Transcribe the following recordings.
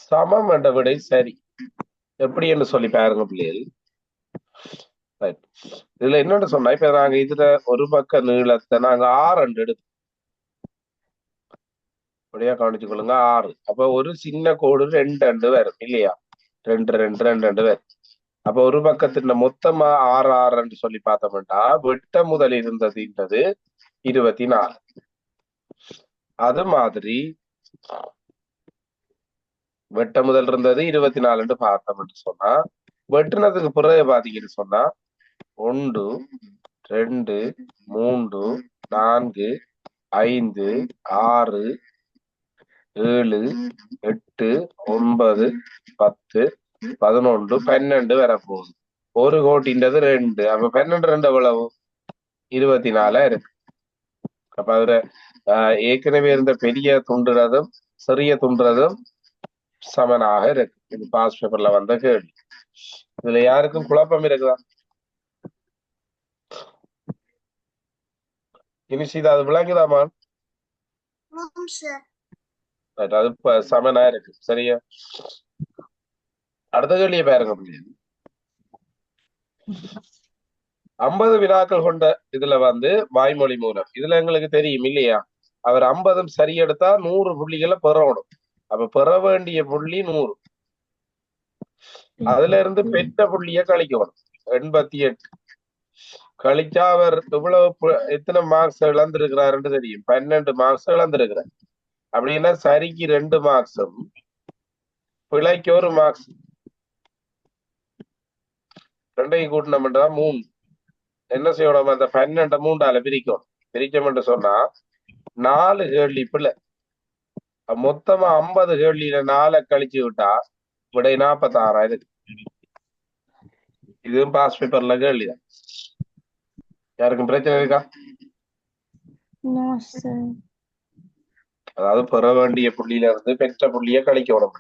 சமம் என்ற விடை சரி. எப்படி என்று சொல்லி பாருங்க பிள்ளைகள். ரைட். இதுல என்னன்னு சொன்னா, இப்ப நாங்க இதுல ஒரு பக்க நீளத்தை நாங்க 6 எடுத்து அப்படியே கவனிச்சு கொள்ளுங்க. 6. அப்ப ஒரு சின்ன கோடு 2 வரும் இல்லையா? 2 வரும். அப்ப ஒரு பக்கத்துல மொத்தமா 6 சொல்லி பார்த்தோம்னா வெட்ட முதல் இருந்தது 24. அது மாதிரி வெட்ட முதல் இருந்தது 24 பார்த்தோம்னு சொன்னா, வெட்டுனதுக்கு பிறகு பாத்தீங்கன்னு சொன்னா 1 2 3 4 5 6 7 8 9 10 11 12 வரப்போகுது. ஒரு கோட்டின்றது 2. அப்ப 12 எவ்வளவு? 24 இருக்கு. அப்ப அதுல ஏற்கனவே இருந்த பெரிய துண்டுறதும் சிறிய துண்டுறதும் சமனாக இருக்கு. இது பாஸ் பேப்பர்ல வந்த கேள்வி. இதுல யாருக்கும் குழப்பம் இருக்குதா? இனிஷிதா அது விளங்குதாமா? அது சமனா இருக்கு. சரியா? அடுத்த கேள்வியை பாருங்க. 50 வினாக்கள் கொண்ட இதுல வாய்மொழி மூலம் இதுல எங்களுக்கு தெரியும் இல்லையா? அவர் 50 சரி எடுத்தா 100 புள்ளிகளை பெறணும். அப்ப பெற வேண்டிய புள்ளி 100. அதுல இருந்து பெற்ற புள்ளிய கழிக்கணும். 88 கழிச்சா அவர் இவ்வளவு எத்தனை மார்க்ஸ் இழந்திருக்கிறாருன்னு தெரியும். 12 மார்க்ஸ் இழந்திருக்கிறார். அப்படின்னா சரிக்கு 2 மார்க்ஸும் பிழைக்கு 1 மார்க்ஸ். 2ஐயும் கூட்டினோம்ன்றா 3. என்ன செய்யணும்? அந்த 12 3ஆல பிரிக்கணும். பிரிச்சோம்னு சொன்னா 4 கேள்வி பிள்ளை. மொத்தமா 50 கேள்வியில 4 கழிச்சு விட்டா விடை 46. இதுவும் பாஸ் பேப்பர்ல கேள்விதான். யாருக்கும் பிரச்சனை இருக்கா? அதாவது பெற வேண்டிய புள்ளியில இருந்து பெற்ற புள்ளிய கழிக்கணும்.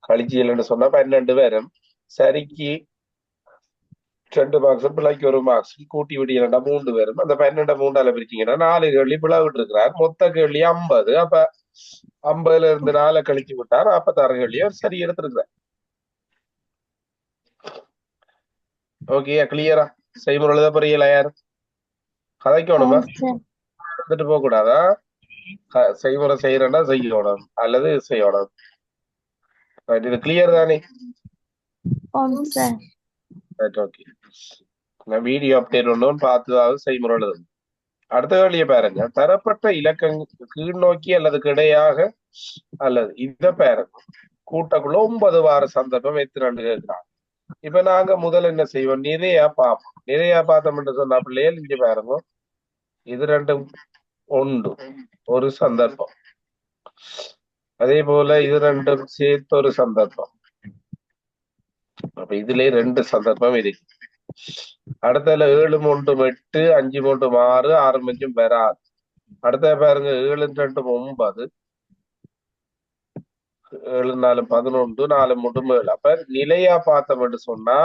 கழிச்சியல்னு சொன்னா 12 வரும். சரிக்கு 2 மார்க்ஸ் பிள்ளைக்கு 1 மார்க்ஸ் கூட்டி விடியலண்டா 3 வரும். அந்த 12 3ஆல பிரிச்சீங்கன்னா 4 கேள்வி பிளவிட்டு இருக்கிறார். மொத்த கேள்வி 50. அப்ப 50ல இருந்து 4 கழிச்சு விட்டா 46 கேள்வி சரி எடுத்திருக்கிறார். ஓகே, கிளியரா? செய்முறை எழுத புரியல யார்? கதைக்கணுமா? எடுத்துட்டு போக கூடாதா? செய்முறை செய்யறேன்னா செய்யணும் அல்லது செய்யணும். இது கிளியர் தானே? ஓகே. நான் வீடியோ அப்டேட் ஒன்றும் பார்த்துதாவது செய்முறை எழுதணும். அடுத்த கேள்வியை பாருங்க. தரப்பட்ட இலக்கங்கள் கீழ் நோக்கி அல்லது கிடையாக அல்லது இத பாருங்க. கூட்டக்குள்ள 9 வார சந்தர்ப்பம் எத்தனை கேட்கிறாங்க. இப்ப நாங்க முதல்ல என்ன செய்வோம்? நிறைய பார்ப்போம். நிறைய பார்த்தோம்னு சொன்னா பிள்ளைகள் இங்க பாருங்க. இது 2 உண்டு ஒரு சந்தர்ப்பம். அதே போல இது 2 சேர்த்து ஒரு சந்தர்ப்பம். அப்ப இதுலயே 2 சந்தர்ப்பம் இருக்கு. அடுத்ததுல 7 3 8 5 3 6 6 5 வராது. அடுத்த பாருங்க 7 2 9 7 4 11 4 3 7. அப்ப நிலையா பார்த்தோம்னு சொன்னா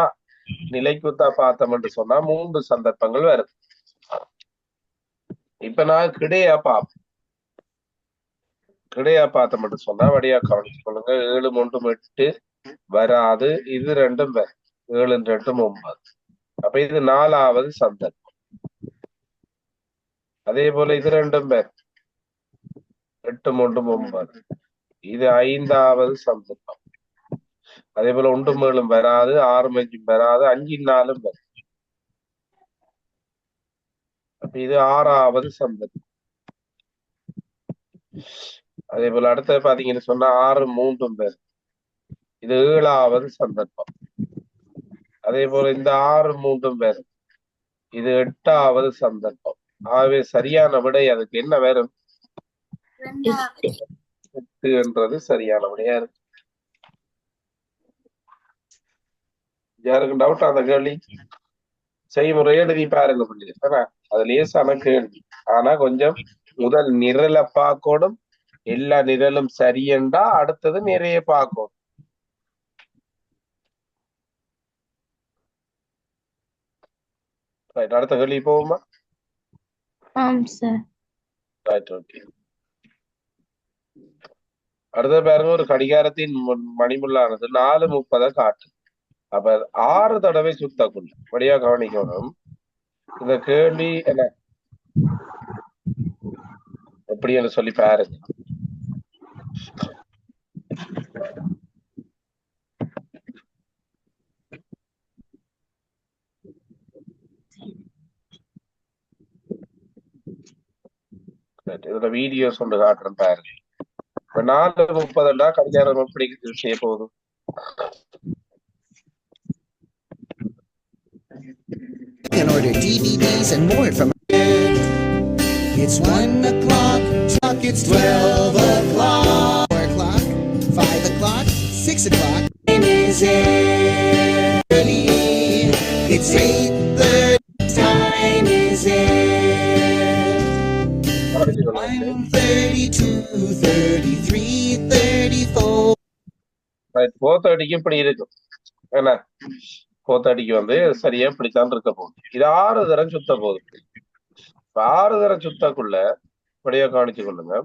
நிலைக்குத்தா பார்த்தோம்னு சொன்னா 3 சந்தர்ப்பங்கள் வருது. இப்ப நான் கிடையா பார்ப்போம். கிடையா பார்த்தோம்னு சொன்னா வடியா கவனிச்சு கொள்ளுங்க. 7 3 8 வராது. இது 2 வரும். 7 2 9. அப்ப இது 4வது சந்தர்ப்பம். அதே போல இது 2 வரும். 8 3 9. இது 5வது சந்தர்ப்பம். அதே போல 1 7 வராது. 6 5 வராது. 5 4 வரும். அப்ப இது 6வது சந்தர்ப்பம். அதே போல அடுத்தது பாத்தீங்கன்னு சொன்னா 6 3 வரும். இது 7வது சந்தர்ப்பம். அதே போல இந்த 6 3 வரும். இது 8வது சந்தர்ப்பம். ஆகவே சரியான விடை அதுக்கு என்ன வரும்? 8 என்றது சரியான விடையா இருக்கு. யாருக்கும் டவுட் அந்த கேள்வி? செய்முறையை எழுதி பாருங்க பிள்ளைங்க. அது லேசான கேள்வி. ஆனா கொஞ்சம் முதல் நிரலை பார்க்கணும். எல்லா நிரலும் சரியண்டா அடுத்தது நிறைய பார்க்கணும். அடுத்த கேள்வி போகுமா? Right, okay. அடுத்த பாருங்க, ஒரு கடிகாரத்தின் மணிமுள்ளானது 4:30 காட்டு. அப்ப 6 தடவை சுத்தக்குள்ள வழியா கவனிக்கணும். இந்த கேள்வி என்ன எப்படின்னு சொல்லி பாருங்க. இதுல வீடியோ சொல்லு காட்டுறேன் பாருங்க. இப்ப 4:30 கடிகாரம் எப்படி செய்ய போகுது? And order DVDs and more from. It's 1 o'clock, it's 12 o'clock, 4 o'clock, 5 o'clock, 6 o'clock. Time is early. It's 8:30. Time is 1:32, 33, 34. 4:30 இப்படி இருக்கும் என்ன? 4:30 சரியா இப்படித்தான் இருக்க போகுது. இது 6 தரம் சுத்த போகுது. 6 தரம் சுத்தக்குள்ள இப்படியா கவனிச்சு கொள்ளுங்க.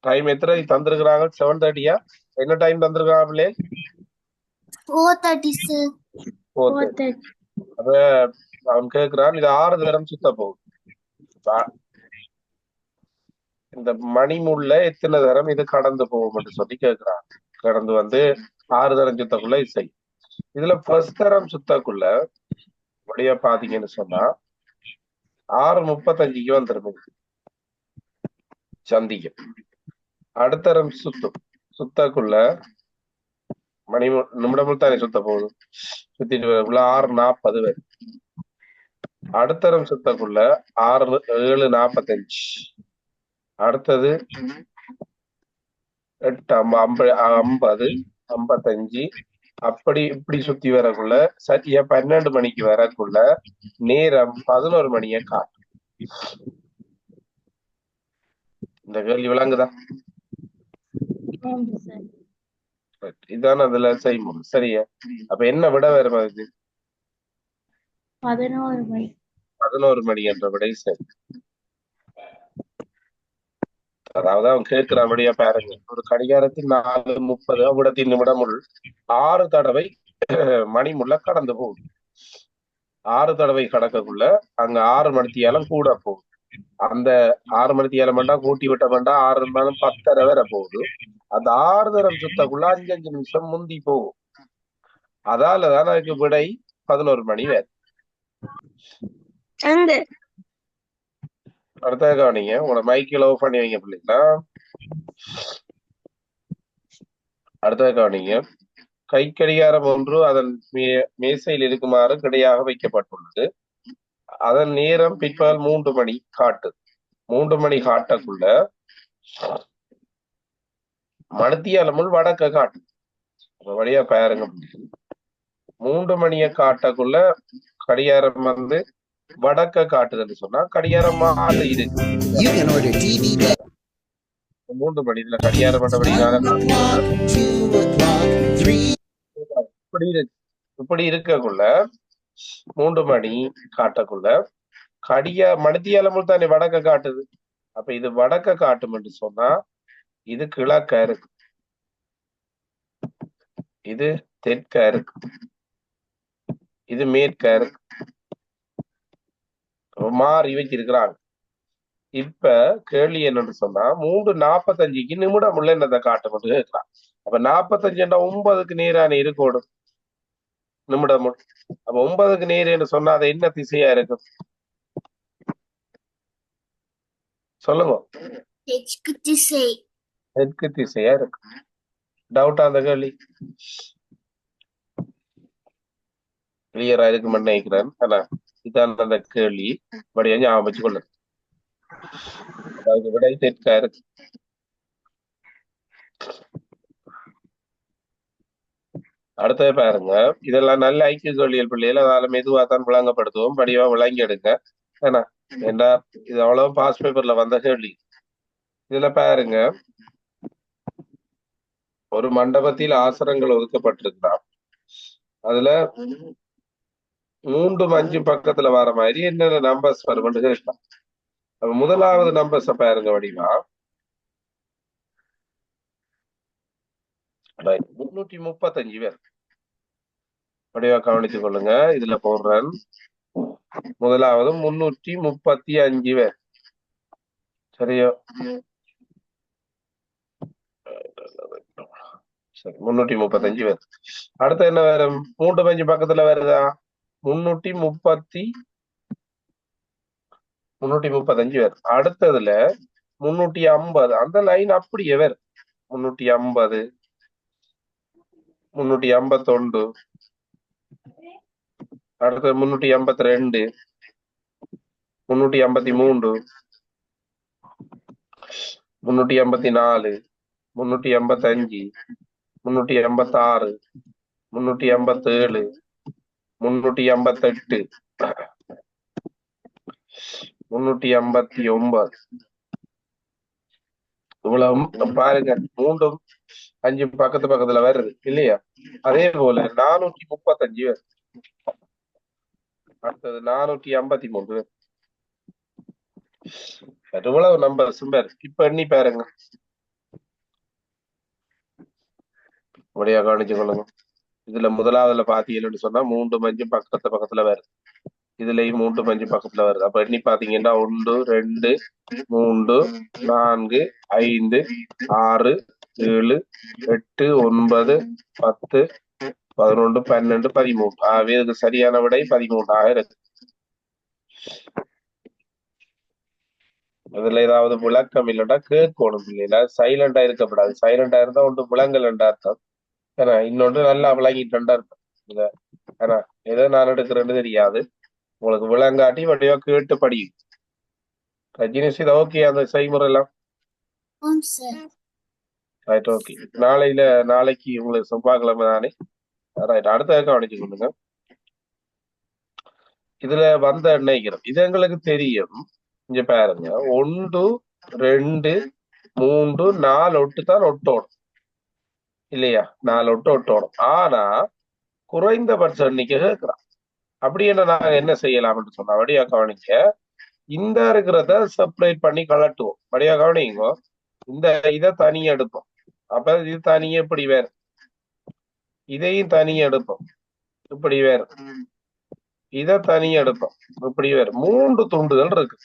டைம் எத்தனை தந்திருக்கிறாங்க? 7:30. என்ன டைம் தந்திருக்காங்களே? 4:30. அத அவன் கேட்கிறான், இது 6 தரம் சுத்த போகுது. இந்த மணிமுள்ள எத்தனை தரம் இது கடந்து போகும் சொல்லி கேட்கிறான். கடந்து 6 தரம் சுத்தக்குள்ள இசை. இதுல ஃபர்ஸ்ட் தரம் சுத்தக்குள்ள வழியா பாத்தீங்கன்னு சொன்னா 6:35 வந்துருது சந்திக்கும். அடுத்தரம் சுத்தக்குள்ள மணி நிமிடமும் தானே சுத்த போகுது. சுத்திட்டு 6:40 வரும். அடுத்தரம் சுத்தக்குள்ள 7:45. அடுத்தது 8:50, 55 அப்படி இப்படி சுத்தி வரக்குள்ள சரியா 12 மணிக்கு வரக்குள்ள நேரம் 11 மணியை காட்டும். இந்த கேள்வி விளங்குதா? இதான அதுல செய்முறை. சரியா? அப்ப என்ன விட வரும்? அது 11 மணி என்ற விடை சரி. அதாவது அவன் கேட்கிறபடியா பாருங்க, ஒரு கடிகாரத்தில் 4:30 அவ்விடத்தின் நிமிடமுள் 6 தடவை மணிமுள்ள கடந்து போகுது. 6 தடவை கடக்கக்குள்ள அங்க 6 மணித்தியாலம் கூட போகுது. அந்த 6 மணித்தியாலம் கூட்டி விட்ட 6 10:30 வரை போகுது. அந்த 6 தரம் சுத்தக்குள்ள 5 நிமிஷம் முந்தி போகும். அதாலதான் அதுக்கு விடை 11 மணி வேறு. அடுத்த கவனிங்க, உங்களோட மைக்கில் ஆஃப் பண்ணி வைங்க பிள்ளைங்களா. அடுத்த கவனிங்க, கை கடிகாரம் ஒன்று அதன் மேசையில் இருக்குமாறு கிடையாக வைக்கப்பட்டுள்ளது. அதன் நேரம் பிற்பகல் 3 மணி காட்டு. 3 மணி காட்டக்குள்ள மணித்தியாலமுள் வடக்க காட்டு. வழியா பாருங்க, 3 மணிய காட்டக்குள்ள கடிகாரம் வடக்க காட்டுதுன்னு சொன்னா கடிகாரம் மாறி இருக்கு. 3 மணி இதுல கடிகாரம் இப்படி இருக்கக்குள்ள 3 மணி காட்டக்குள்ள மணித்தியாலமுள் தானே வடக்க காட்டுது. அப்ப இது வடக்க காட்டும் என்று சொன்னா இது கிழக்க இருக்கு, இது தெற்க இருக்கு, இது மேற்க இருக்கு. மாறி வச்சிருக்கிறாங்க. இப்ப கேள்வி என்னன்னு சொன்னா 3:45 நிமிடம் உள்ள என்னதை காட்டும் என்று கேட்கலாம். அப்ப 45 9க்கு நேரான இருக்கோடும் நிமிடம். அப்ப 9க்கு நேரன்னு சொன்னா அது என்ன திசையா இருக்கும் சொல்லுங்க? தெற்கு திசையா இருக்கு. டவுட்டா அந்த கேள்வி? கிளியரா இருக்கு நினைக்கிறேன். இதான் அந்த கேள்வி. படியா ஞாபகம் வச்சு கொள்ளு. அதாவது விடை தெற்கா இருக்கு. அடுத்தது பாருங்க, இதெல்லாம் நல்ல ஐக்கிய கேள்வியல் பிள்ளைகள், அதால மெதுவா தான் விளங்கப்படுத்துவோம். படிவா விளங்கி எடுங்க. ஏன்னா இது அவ்வளவு பாஸ் பேப்பர்ல வந்த கேள்வி. இதுல பாருங்க, ஒரு மண்டபத்தில் ஆசனங்கள் ஒதுக்கப்பட்டிருக்கிறான். அதுல 3, 5 பக்கத்துல வர மாதிரி என்னென்ன நம்பர்ஸ் வரும் கேட்கலாம். முதலாவது நம்பர்ஸ பாருங்க வடிவா. 335 பேர். அப்படியே கவனித்துக் கொள்ளுங்க. இதுல போடுறேன். முதலாவது 335 பேர். சரியோ? சரி, 335 பேர். அடுத்து என்ன வேற? 3 பக்கத்துல வருதா? 335 பேர். அடுத்ததுல 350. அந்த லைன் அப்படியே வேறு. 350, 351, அடுத்தது 352, 353, 354, 355, 356, 357, 358, 359. இவ்வளவு பாருங்க. 3, 5 பக்கத்துல வருது இல்லையா? அதே போல 435 பேர். அடுத்தது 453 பேர். இவ்வளவு நம்பர் சிம்பர். இப்ப எண்ணி பாருங்க. அப்படியா கவனிச்சு கொள்ளுங்க. இதுல முதலாவதுல பாத்தீங்கன்னு சொன்னா 3 பக்கத்துல வருது. இதுலயும் 3 பக்கத்துல வருது. அப்ப எண்ணி பாத்தீங்கன்னா 1, 2, 3, 4, 5, 6, 7, 8, 9, 10, 11, 12, 13. ஆகவே இதுக்கு சரியான விடை 13 இருக்கு. இதுல ஏதாவது விளக்கம் இல்லைன்னா கேட்கணும் இல்லையா? சைலண்டா இருக்கக்கூடாது. சைலண்டா இருந்தா ஒன்று விளங்கலண்டா அர்த்தம். ஏன்னா இன்னொன்று நல்லா விளங்கிட்டா அர்த்தம். ஏன்னா ஏதோ நான் எடுக்கிறேன்னு தெரியாது. உங்களுக்கு விளங்காட்டி வடிவா கேட்டு படி. ரஜினிஷ் இது ஓகே அந்த செய்முறை எல்லாம்? Right, okay. நாளைக்கு உங்களுக்கு செவ்வாய்க்கிழமை தானே? ரைட், அடுத்த கவனிச்சு கொள்ளுங்க. இதுல வந்த நினைக்கிறோம். இது எங்களுக்கு தெரியும். இங்க பாருங்க, 1, 2, 3, 4 ஒட்டு தான் ஒட்டோடும் இல்லையா? 4 ஒட்டு ஒட்டோடும். ஆனா குறைந்தபட்ச எண்ணிக்கை கேட்கிறான். அப்படி நாங்க என்ன செய்யலாம்னு சொன்னா, வடியா கவனிக்க, இந்த இருக்கிறத செப்பரேட் பண்ணி கலட்டுவோம். வடியா கவனிங்க. இந்த இதை தனியா எடுப்போம். அப்ப இது தனியா இப்படி வேற, இதையும் தனியா எடுப்போம். இப்படி வேற, இதை தனியா எடுப்போம். இப்படி வேற 3 துண்டுகள் இருக்கு.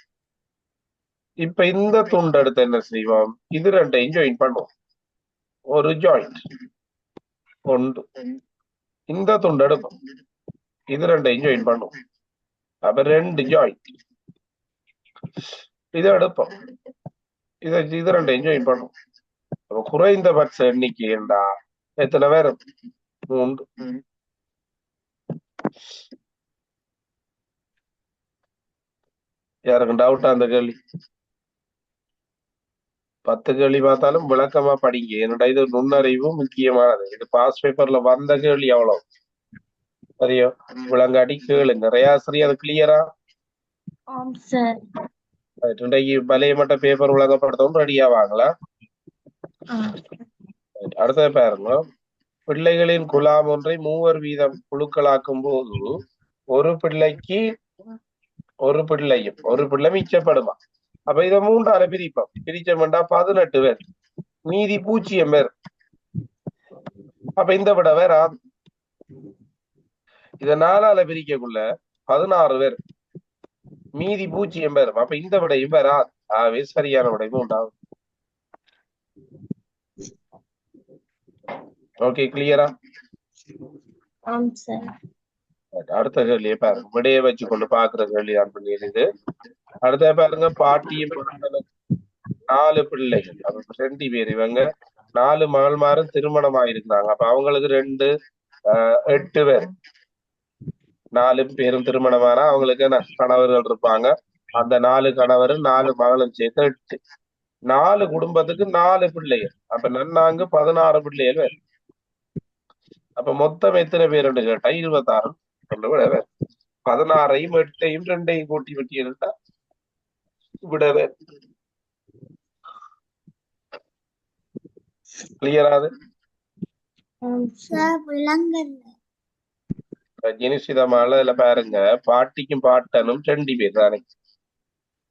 இப்ப இந்த துண்டு எடுத்து என்ன செய்வோம்? இது ரெண்டையும் ஜாயின் பண்ணுவோம். ஒரு ஜாயிண்ட் ஒன்று. இந்த துண்டு எடுப்போம். இது ரெண்டையும் ஜாயின் பண்ணுவோம். அப்ப 2 ஜாயிண்ட். இதை எடுப்போம். இது ரெண்டையும் ஜாயின் பண்ணுவோம். அப்ப குறைந்தபட்ச எண்ணிக்கை என்றா எத்தனை பேர்? 3. யாருக்கும் டவுட்டா அந்த கேள்வி? 10 கேள்வி பார்த்தாலும் விளக்கமா படிங்க. என்னோட இது நுண்ணறிவு முக்கியமானது. இது பாஸ் பேப்பர்ல வந்த கேள்வி எவ்வளவு சரியோ? விளங்காட்டி கேளு. நிறைய ஆசிரியர் அது கிளியரா? இன்றைக்கு பலைய மட்டும் பேப்பர் விளங்கப்படுத்தவும் ரெடியா வாங்களா? அடுத்தது பாருங்க. பிள்ளைகளின் குலாம் ஒன்றை 3 வீதம் குழுக்களாக்கும் போது ஒரு பிள்ளை மிச்சப்படுமா? அப்ப இதை 3ஆல பிரிப்போம். பிரிச்சோம்டா 18 பேர், மீதி 0 பேர். அப்ப இந்த விட வேற இத 4ஆல பிரிக்கக்குள்ள 16 பேர், மீதி 0 பேர். அப்ப இந்த விடையும் வேற. ஆகவே சரியான விடை 3. ஓகே, கிளியரா? அடுத்த கேள்வியை பாருங்க. விடையை வச்சு கொண்டு பாக்குற கேள்வி தான் பண்ணிடுது. அடுத்த பாருங்க, பாட்டியும் 4 பிள்ளைகள். 2 பேர். இவங்க 4 மகள்மாரும் திருமணம் ஆயிருக்கிறாங்க. அப்ப அவங்களுக்கு 2, 8 பேர். 4 பேரும் திருமணமானா அவங்களுக்கு கணவர்கள் இருப்பாங்க. அந்த 4 கணவரும் 4 மகளும் சேர்த்து 8. 4 குடும்பத்துக்கு 4 பிள்ளைகள். அப்ப நன்னாங்க 16 பிள்ளைகள் வேறு. அப்ப மொத்தம் எத்தனை பேர் கேட்டா 26. விட வேறு 16ஐயும் 8ஐயும் 2ஐயும் கூட்டி வெட்டி எடுத்தா விட வேறு. கிளியராது? ஜெனிசிதமால இதுல பாருங்க, பாட்டிக்கும் பாட்டனும் 2 பேர் தானே.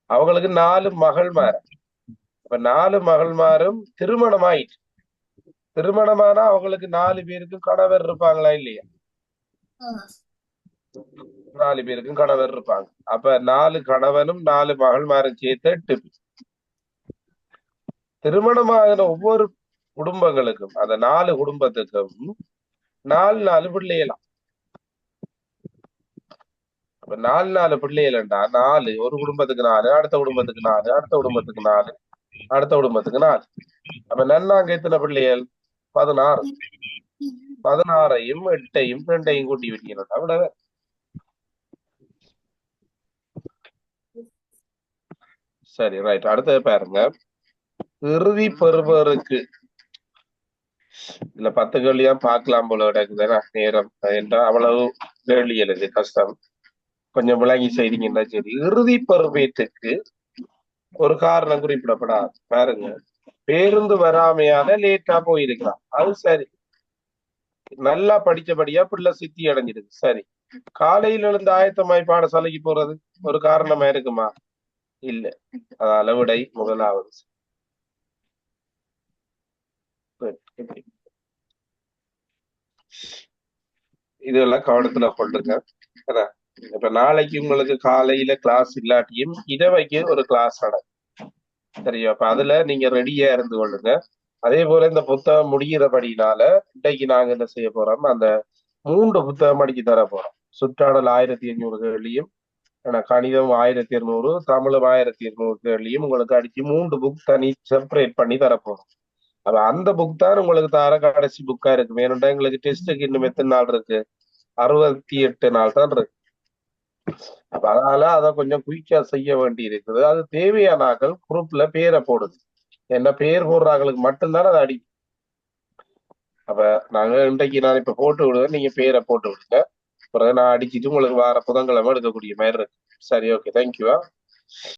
அவங்களுக்கு 4 மகள்மார். அப்ப 4 மகள்மாரும் திருமணம் ஆயிட்டு. திருமணமானா அவங்களுக்கு 4 பேருக்கும் கணவர் இருப்பாங்களா இல்லையா? 4 பேருக்கும் கணவர் இருப்பாங்க. அப்ப 4 கணவனும் 4 மகள்மாரும் சேர்த்து 8 பேர். திருமணமாகிற ஒவ்வொரு குடும்பங்களுக்கும் அந்த 4 குடும்பத்துக்கும் 4 பிள்ளைகளாம். அப்ப 4 பிள்ளைகள்டா 4 ஒரு குடும்பத்துக்கு 4, அடுத்த குடும்பத்துக்கு 4, அடுத்த குடும்பத்துக்கு 4, அடுத்த குடும்பத்துக்கு 4. அப்ப நன்னாங்க எத்தனை பிள்ளைகள்? 16. 16ஐயும் 8ஐயும் 2ஐயும் கூட்டி வைக்கணும். அவ்வளவு. சரி, ரைட். அடுத்தது பாருங்க. இறுதி பெறுபவருக்கு இல்ல 10 கேள்வியா பார்க்கலாம் போல கிடக்குதுன்னா நேரம் என்றா அவ்வளவு கேள்வி எனக்கு கஷ்டம். கொஞ்சம் விளங்கி செய்தீங்கன்னா சரி. இறுதி பெறுபேற்றுக்கு ஒரு காரணம் குறிப்பிடப்படாது. பாருங்க, பேருந்து வராமையால லேட்டா போயிருக்கிறான். அது சரி. நல்லா படிச்சபடியா பிள்ளை சித்தி அடைஞ்சிருக்கு. சரி. காலையில எழுந்து ஆயத்தமாய் பாடசாலைக்கு போறது ஒரு காரணமா இருக்குமா? இல்ல. அதால விடை முதலாவது. இதெல்லாம் கவனத்துல கொண்டுங்க. இப்ப நாளைக்கு உங்களுக்கு காலையில கிளாஸ் இல்லாட்டியும் இரவைக்கு ஒரு கிளாஸ் நடக்கும். சரியா? அப்ப அதுல நீங்க ரெடியா இருந்து கொள்ளுங்க. அதே போல இந்த புத்தகம் முடிகிறபடினால இன்னைக்கு நாங்க என்ன செய்ய போறோம், அந்த 3 புத்தகம் அடிச்சு தர போறோம். சுற்றாடல் 1500 கேள்வியும், கணிதம் 1200, தமிழும் 1200 கேள்வியும் உங்களுக்கு அடிச்சு 3 புக் தனி செப்பரேட் பண்ணி தரப்போறோம். அப்ப அந்த புக் தான் உங்களுக்கு தர கடைசி புக்கா இருக்கு. வேணும்டா எங்களுக்கு டெஸ்ட்டுக்கு இன்னும் எத்தனை நாள் இருக்கு? 68 நாள் தான் இருக்கு. அப்ப அதனால அதை கொஞ்சம் குயிக்கா செய்ய வேண்டி இருக்குது. அது தேவையான ஆக்கள் குரூப்ல பேரை போடுது. என்ன பேர் போடுற ஆக்களுக்கு மட்டும்தான் அதை அடி. அப்ப நாங்க இன்றைக்கு நான் இப்ப போட்டு விடுவேன், நீங்க பேரை போட்டு விடுங்க. பிறகு நான் அடிச்சிட்டு உங்களுக்கு வார புதன்கிழமை எடுக்கக்கூடிய மாதிரி இருக்கு. சரி, ஓகே, தேங்க்யூ.